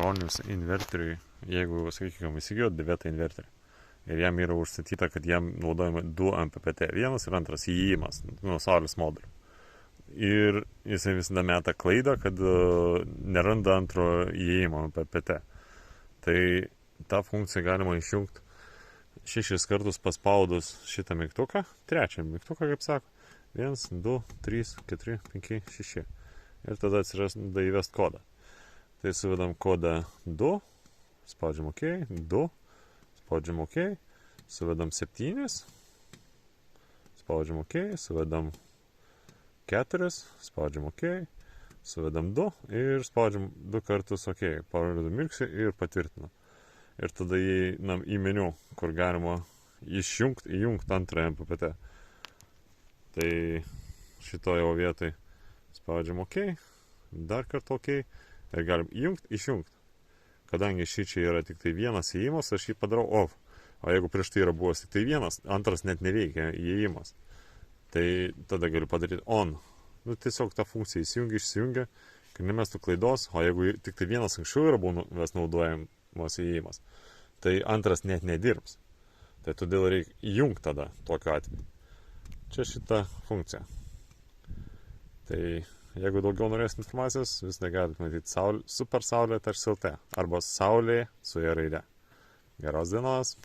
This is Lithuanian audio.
sinchroninius inverteriui, jeigu, sakykime, įsigijot dėvėtą inverterį ir jam yra užstatyta, kad jam naudojama 2 MPPT, vienas ir antras įėjimas nuo saulės modulių. Ir jisai visada meta klaidą, kad neranda antro įėjimo MPPT. Tai tą funkciją galima išjungti 6 kartus paspaudus šitą mygtuką, trečią mygtuką, kaip sako, 1, 2, 3, 4, 5, 6. Ir tada atsiranda įvest kodą. Tai suvedam kodą 2, spaudžiam OK, 2, spaudžiam OK, suvedam 7, spaudžiam OK, suvedam 4, spaudžiam OK, suvedam 2 ir spaudžiam 2 kartus OK, parodom mirksį ir patvirtinam. Ir tada įeinam į meniu, kur galima įjungti antrą MPPT. Tai šitoje vietoj spaudžiam OK, dar kartą OK ir galim įjungti, išjungti. Kadangi šį čia yra tik tai vienas įėjimas, aš jį padarau off. O jeigu prieš tai yra buvęs tik tai vienas, antras net neveikia įėjimas. Tai tada galiu padaryti on. Nu, tiesiog tą funkciją įsijungia, išsijungia, kad nemestų klaidos, o jeigu tik tai vienas anksčiau yra buvęs naudojamas įėjimas, tai antras net nedirbs. Tai todėl reikia įjungti tada tokiu atveju. Čia šita funkcija. Tai jeigu daugiau norės informacijos, visada galite matyti Super Saulė.lt arba Saulė su raide. Geros dienos!